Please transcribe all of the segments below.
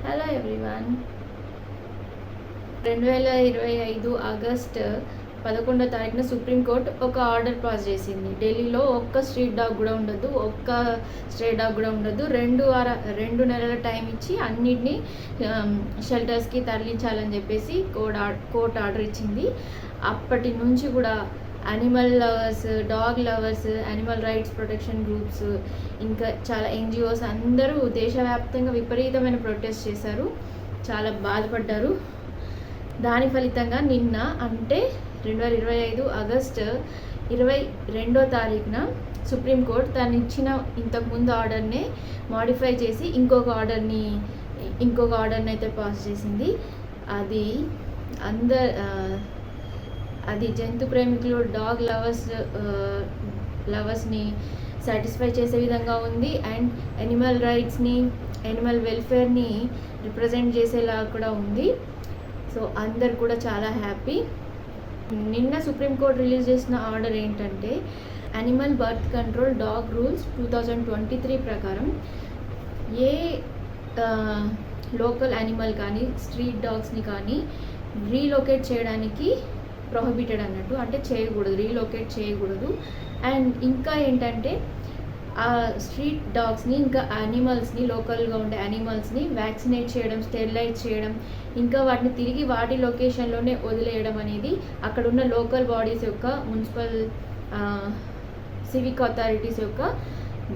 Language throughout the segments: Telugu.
Hello everyone. 2025 ఆగస్ట్ 11వ తారీఖున సుప్రీంకోర్టు ఒక ఆర్డర్ పాస్ చేసింది. ఢిల్లీలో ఒక్క స్ట్రీట్ డాగ్ కూడా ఉండదు, ఒక్క స్ట్రే డాగ్ కూడా ఉండదు. 2 నెలల టైం ఇచ్చి అన్నిటినీ షెల్టర్స్కి తరలించాలని చెప్పేసి కోర్టు ఆర్డర్ ఇచ్చింది. అప్పటి నుంచి కూడా animal lovers, dog lovers, animal rights protection groups, ఇంకా చాలా ఎన్జిఓస్ అందరూ దేశవ్యాప్తంగా విపరీతమైన ప్రొటెస్ట్ చేశారు, చాలా బాధపడ్డారు. దాని ఫలితంగా నిన్న అంటే 2025 ఆగస్టు 22వ తారీఖున సుప్రీంకోర్టు తను ఇచ్చిన ఇంతకుముందు ఆర్డర్నే మాడిఫై చేసి ఇంకొక ఆర్డర్ని అయితే పాస్ చేసింది. అది జంతు ప్రేమికులు, డాగ్ లవర్స్ని సాటిస్ఫై చేసే విధంగా ఉంది. అండ్ యానిమల్ రైట్స్ని, యానిమల్ వెల్ఫేర్ని రిప్రజెంట్ చేసేలా కూడా ఉంది. సో అందరు కూడా చాలా హ్యాపీ. నిన్న సుప్రీంకోర్టు రిలీజ్ చేసిన ఆర్డర్ ఏంటంటే, animal birth control dog rules 2023 ప్రకారం ఏ లోకల్ యానిమల్ కానీ స్ట్రీట్ డాగ్స్ని కానీ రీలొకేట్ చేయడానికి ప్రొహిబిటెడ్ అన్నట్టు, అంటే చేయకూడదు, రీలొకేట్ చేయకూడదు. అండ్ ఇంకా ఏంటంటే ఆ స్ట్రీట్ డాగ్స్ని, ఇంకా యానిమల్స్ని, లోకల్గా ఉండే యానిమల్స్ని వ్యాక్సినేట్ చేయడం, స్టెరిలైజ్ చేయడం, ఇంకా వాటిని తిరిగి వాటి లొకేషన్లోనే వదిలేయడం అనేది అక్కడున్న లోకల్ బాడీస్ యొక్క, మున్సిపల్ సివిక్ అథారిటీస్ యొక్క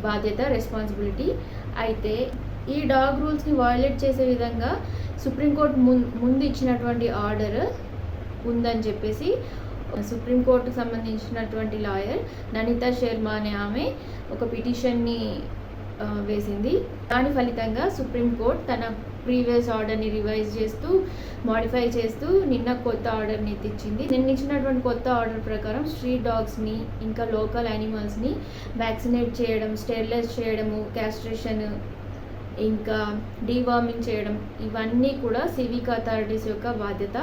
బాధ్యత, రెస్పాన్సిబిలిటీ. అయితే ఈ డాగ్ రూల్స్ని వయలేట్ చేసే విధంగా సుప్రీంకోర్టు ముందు ఇచ్చినటువంటి ఆర్డర్ ఉందని చెప్పేసి సుప్రీంకోర్టుకు సంబంధించినటువంటి లాయర్ ననితా శర్మ అనే ఆమె ఒక పిటిషన్ని వేసింది. దాని ఫలితంగా సుప్రీంకోర్టు తన ప్రీవియస్ ఆర్డర్ని రివైజ్ చేస్తూ, మాడిఫై చేస్తూ నిన్న కొత్త ఆర్డర్ని తెచ్చింది. నిన్న ఇచ్చినటువంటి కొత్త ఆర్డర్ ప్రకారం స్ట్రీట్ డాగ్స్ని, ఇంకా లోకల్ యానిమల్స్ని వ్యాక్సినేట్ చేయడం, స్టెరిలైజ్ చేయడము, క్యాస్ట్రేషన్, ఇంకా డీవార్మింగ్ చేయడం, ఇవన్నీ కూడా సివిక్ అథారిటీస్ యొక్క బాధ్యత.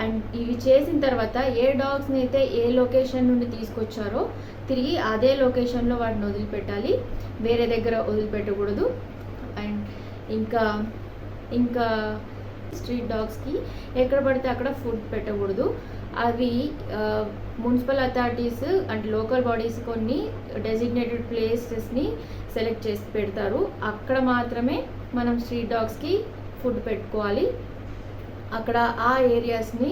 అండ్ ఇవి చేసిన తర్వాత ఏ డాగ్స్ని అయితే ఏ లొకేషన్ నుండి తీసుకొచ్చారో తిరిగి అదే లొకేషన్లో వాటిని వదిలిపెట్టాలి, వేరే దగ్గర వదిలిపెట్టకూడదు. అండ్ ఇంకా స్ట్రీట్ డాగ్స్కి ఎక్కడ పడితే అక్కడ ఫుడ్ పెట్టకూడదు. అవి మున్సిపల్ అథారిటీస్ అంటే లోకల్ బాడీస్ కొన్ని డెసిగ్నేటెడ్ ప్లేసెస్ని సెలెక్ట్ చేసి పెడతారు. అక్కడ మాత్రమే మనం స్ట్రీట్ డాగ్స్కి ఫుడ్ పెట్టుకోవాలి. అక్కడ ఆ ఏరియాస్ని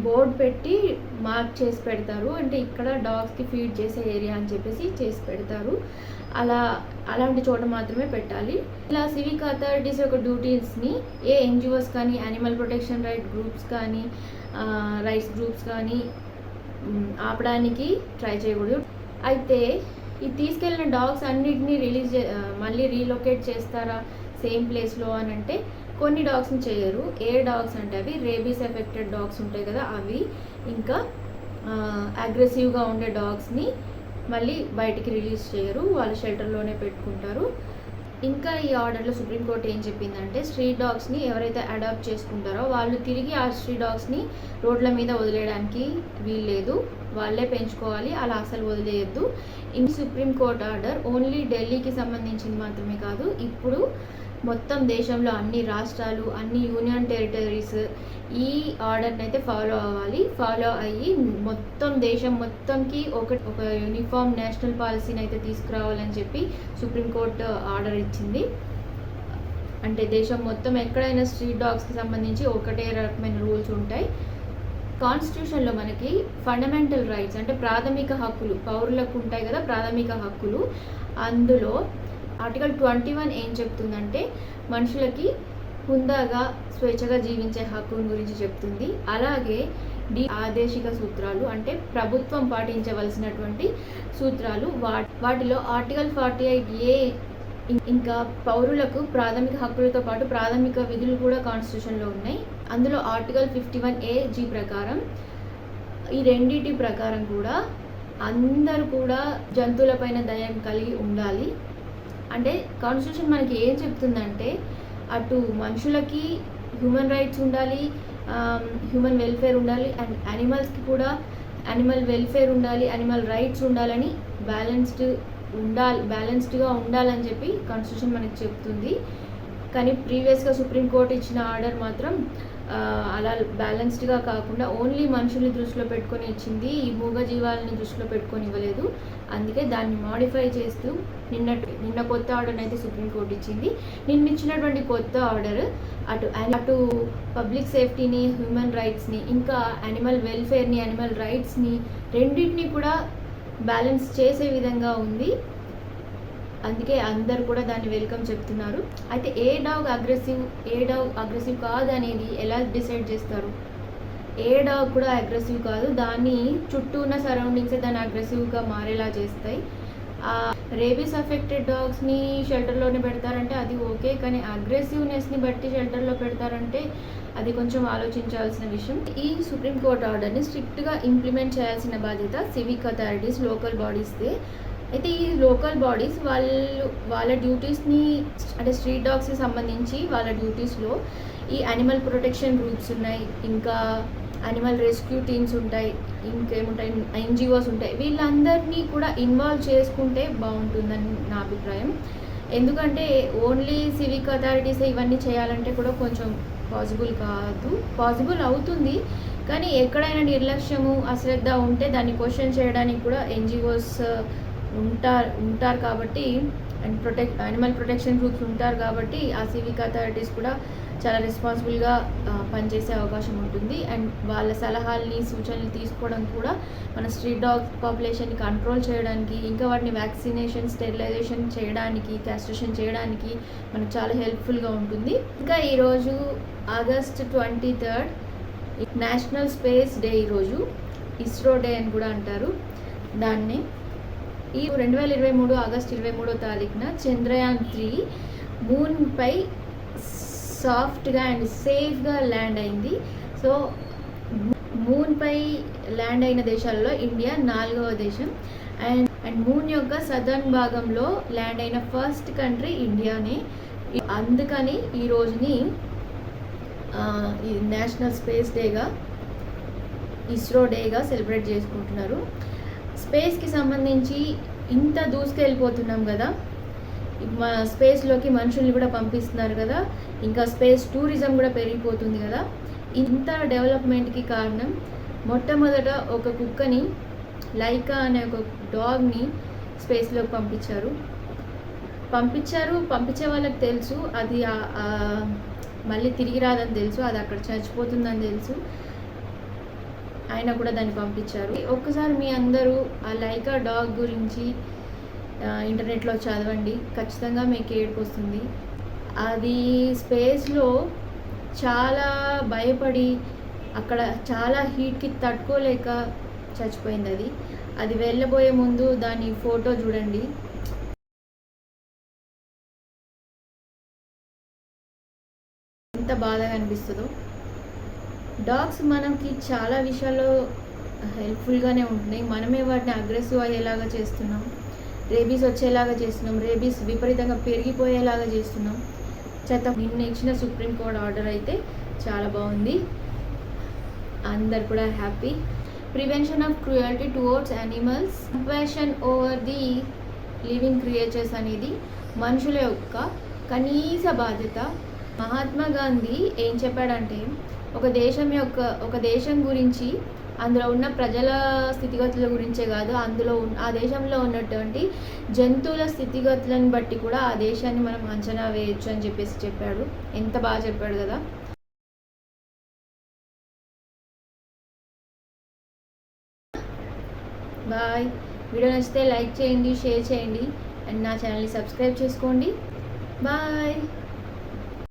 బోర్డు పెట్టి మార్క్ చేసి పెడతారు, అంటే ఇక్కడ డాగ్స్కి ఫీడ్ చేసే ఏరియా అని చెప్పేసి చేసి పెడతారు. అలాంటి చోట మాత్రమే పెట్టాలి. ఇలా సివిక్ అథారిటీస్ యొక్క డ్యూటీస్ని ఏ ఎన్జిఓస్ కానీ, యానిమల్ ప్రొటెక్షన్ రైట్స్ గ్రూప్స్ కానీ ఆపడానికి ట్రై చేయకూడదు. అయితే ఈ తీసుకెళ్ళిన డాగ్స్ అన్నిటినీ మళ్ళీ రీలొకేట్ చేస్తారా సేమ్ ప్లేస్లో అని అంటే కొన్ని డాగ్స్ని చేయరు. ఏ డాగ్స్ అంటే అవి రేబీస్ ఎఫెక్టెడ్ డాగ్స్ ఉంటాయి కదా, అవి ఇంకా అగ్రెసివ్గా ఉండే డాగ్స్ని మళ్ళీ బయటికి రిలీజ్ చేయరు, వాళ్ళు షెల్టర్లోనే పెట్టుకుంటారు. ఇంకా ఈ ఆర్డర్లో సుప్రీంకోర్టు ఏం చెప్పిందంటే, స్ట్రీట్ డాగ్స్ని ఎవరైతే అడాప్ట్ చేసుకుంటారో వాళ్ళు తిరిగి ఆ స్ట్రీట్ డాగ్స్ని రోడ్ల మీద వదిలేయడానికి వీల్లేదు, వాళ్ళే పెంచుకోవాలి, అలా అసలు వదిలేయద్దు. ఈ సుప్రీంకోర్టు ఆర్డర్ ఓన్లీ ఢిల్లీకి సంబంధించింది మాత్రమే కాదు, ఇప్పుడు మొత్తం దేశంలో అన్ని రాష్ట్రాలు, అన్ని యూనియన్ టెరిటరీస్ ఈ ఆర్డర్ని అయితే ఫాలో అయ్యి మొత్తం దేశం మొత్తంకి ఒక యూనిఫామ్ నేషనల్ పాలసీని అయితే తీసుకురావాలని చెప్పి సుప్రీంకోర్టు ఆర్డర్ ఇచ్చింది. అంటే దేశం మొత్తం ఎక్కడైనా స్ట్రీట్ డాగ్స్కి సంబంధించి ఒకటే రకమైన రూల్స్ ఉంటాయి. కాన్స్టిట్యూషన్లో మనకి ఫండమెంటల్ రైట్స్ అంటే ప్రాథమిక హక్కులు పౌరులకు ఉంటాయి కదా, ప్రాథమిక హక్కులు. అందులో ఆర్టికల్ 21 ఏం చెప్తుందంటే, మనుషులకి హుందాగా స్వేచ్ఛగా జీవించే హక్కు గురించి చెప్తుంది. అలాగే ఆదేశిక సూత్రాలు అంటే ప్రభుత్వం పాటించవలసినటువంటి సూత్రాలు, వాటిలో ఆర్టికల్ 48A ఇంకా పౌరులకు ప్రాథమిక హక్కులతో పాటు ప్రాథమిక విధులు కూడా కాన్స్టిట్యూషన్లో ఉన్నాయి. అందులో ఆర్టికల్ 51AG ప్రకారం ఈ రెండింటి ప్రకారం కూడా అందరూ కూడా జంతువులపైన దయ కలిగి ఉండాలి. అంటే కాన్స్టిట్యూషన్ మనకి ఏం చెప్తుందంటే, అటు మనుషులకి హ్యూమన్ రైట్స్ ఉండాలి, హ్యూమన్ వెల్ఫేర్ ఉండాలి, అండ్ యానిమల్స్కి కూడా యానిమల్ వెల్ఫేర్ ఉండాలి, యానిమల్ రైట్స్ ఉండాలని బ్యాలెన్స్డ్గా ఉండాలని చెప్పి కాన్స్టిట్యూషన్ మనకి చెప్తుంది. కానీ ప్రీవియస్గా సుప్రీంకోర్టు ఇచ్చిన ఆర్డర్ మాత్రం అలా బ్యాలెన్స్డ్గా కాకుండా ఓన్లీ మనుషుల్ని దృష్టిలో పెట్టుకొని ఇచ్చింది, ఈ మూగజీవాలని దృష్టిలో పెట్టుకొని ఇవ్వలేదు. అందుకే దాన్ని మాడిఫై చేస్తూ నిన్న కొత్త ఆర్డర్ని అయితే సుప్రీంకోర్టు ఇచ్చింది. నిన్న ఇచ్చినటువంటి కొత్త ఆర్డర్ అటు పబ్లిక్ సేఫ్టీని, హ్యూమన్ రైట్స్ని, ఇంకా యానిమల్ వెల్ఫేర్ని, యానిమల్ రైట్స్ని రెండింటిని కూడా బ్యాలెన్స్ చేసే విధంగా ఉంది. అందుకే అందరు కూడా దాన్ని వెల్కమ్ చెప్తున్నారు. అయితే ఏ డాగ్ అగ్రెసివ్ కాదు అనేది ఎలా డిసైడ్ చేస్తారు? ఏ డాగ్ కూడా అగ్రెసివ్ కాదు, దాన్ని చుట్టూ ఉన్న సరౌండింగ్సే దాన్ని అగ్రెసివ్గా మారేలా చేస్తాయి. రేబీస్ అఫెక్టెడ్ డాగ్స్ని షెల్టర్లోనే పెడతారంటే అది ఓకే, కానీ అగ్రెసివ్నెస్ని బట్టి షెల్టర్లో పెడతారంటే అది కొంచెం ఆలోచించాల్సిన విషయం. ఈ సుప్రీంకోర్టు ఆర్డర్ని స్ట్రిక్ట్గా ఇంప్లిమెంట్ చేయాల్సిన బాధ్యత సివిక్ అథారిటీస్, లోకల్ బాడీస్దే. అయితే ఈ లోకల్ బాడీస్ వాళ్ళ డ్యూటీస్ని, అంటే స్ట్రీట్ డాగ్స్కి సంబంధించి వాళ్ళ డ్యూటీస్లో ఈ యానిమల్ ప్రొటెక్షన్ గ్రూప్స్ ఉన్నాయి, ఇంకా యానిమల్ రెస్క్యూ టీమ్స్ ఉంటాయి, ఇంకేముంటాయి, ఎన్జిఓస్ ఉంటాయి. వీళ్ళందరినీ కూడా ఇన్వాల్వ్ చేసుకుంటే బాగుంటుందని నా అభిప్రాయం. ఎందుకంటే ఓన్లీ సివిక్ అథారిటీసే ఇవన్నీ చేయాలంటే కూడా కొంచెం పాసిబుల్ అవుతుంది, కానీ ఎక్కడైనా నిర్లక్ష్యము, అశ్రద్ధ ఉంటే దాన్ని క్వశ్చన్ చేయడానికి కూడా ఎన్జిఓస్ ఉంటారు కాబట్టి, అండ్ యానిమల్ ప్రొటెక్షన్ గ్రూప్స్ ఉంటారు కాబట్టి ఆ సివిక్ అథారిటీస్ కూడా చాలా రెస్పాన్సిబుల్గా పనిచేసే అవకాశం ఉంటుంది. అండ్ వాళ్ళ సలహాలని, సూచనలు తీసుకోవడం కూడా మన స్ట్రీట్ డాగ్ పాపులేషన్ని కంట్రోల్ చేయడానికి, ఇంకా వాటిని వ్యాక్సినేషన్, స్టెరిలైజేషన్ చేయడానికి, క్యాస్ట్రేషన్ చేయడానికి మనకు చాలా హెల్ప్ఫుల్గా ఉంటుంది. ఇంకా ఈరోజు ఆగస్ట్ 23 నేషనల్ స్పేస్ డే. ఈరోజు ఇస్రో డే అని కూడా అంటారు దాన్ని. ఈ 2023 ఆగస్ట్ 23వ తారీఖున చంద్రయాన్-3 మూన్పై సాఫ్ట్గా అండ్ సేఫ్గా ల్యాండ్ అయింది. సో మూన్పై ల్యాండ్ అయిన దేశాల్లో ఇండియా 4వ దేశం. అండ్ మూన్ యొక్క సదర్న్ భాగంలో ల్యాండ్ అయిన ఫస్ట్ కంట్రీ ఇండియానే. అందుకని ఈ రోజుని ఈ నేషనల్ స్పేస్ డేగా, ఇస్రో డేగా సెలబ్రేట్ చేసుకుంటున్నారు. స్పేస్కి సంబంధించి ఇంత దూసుకెళ్ళిపోతున్నాం కదా, స్పేస్లోకి మనుషుల్ని కూడా పంపిస్తున్నారు కదా, ఇంకా స్పేస్ టూరిజం కూడా పెరిగిపోతుంది కదా. ఇంత డెవలప్మెంట్కి కారణం మొట్టమొదట ఒక కుక్కని, లైకా అనే ఒక డాగ్ని స్పేస్లోకి పంపించే వాళ్ళకి తెలుసు అది మళ్ళీ తిరిగి రాదని తెలుసు, అది అక్కడ చచ్చిపోతుందని తెలుసు, అయినా కూడా దాన్ని పంపించారు. ఒక్కసారి మీ అందరూ ఆ లైకా డాగ్ గురించి ఇంటర్నెట్లో చదవండి, ఖచ్చితంగా మీకు ఏడుపు వస్తుంది. అది స్పేస్లో చాలా భయపడి అక్కడ చాలా హీట్కి తట్టుకోలేక చచ్చిపోయింది. అది వెళ్ళబోయే ముందు దాని ఫోటో చూడండి, ఎంత బాధగా అనిపిస్తుందో. డాగ్స్ మనకి చాలా విషయాల్లో హెల్ప్ఫుల్గానే ఉంటున్నాయి. మనమే వాటిని అగ్రెసివ్ అయ్యేలాగా చేస్తున్నాం, రేబీస్ వచ్చేలాగా చేస్తున్నాం, రేబీస్ విపరీతంగా పెరిగిపోయేలాగా చేస్తున్నాం. నిన్న ఇచ్చిన సుప్రీంకోర్టు ఆర్డర్ అయితే చాలా బాగుంది, అందరు కూడా happy. Prevention of cruelty towards animals, compassion over the living creatures అనేది మనుషుల యొక్క కనీస బాధ్యత. మహాత్మా గాంధీ ఏం చెప్పాడంటే, ఒక దేశం గురించి, అందులో ఉన్న ప్రజల స్థితిగతుల గురించే కాదు, ఆ దేశంలో ఉన్నటువంటి జంతువుల స్థితిగతులను బట్టి కూడా ఆ దేశాన్ని మనం అంచనా వేయచ్చు అని చెప్పాడు. ఎంత బాగా చెప్పాడు కదా. బాయ్. వీడియో నచ్చితే లైక్ చేయండి, షేర్ చేయండి, అండ్ నా ఛానల్ని సబ్స్క్రైబ్ చేసుకోండి. బాయ్.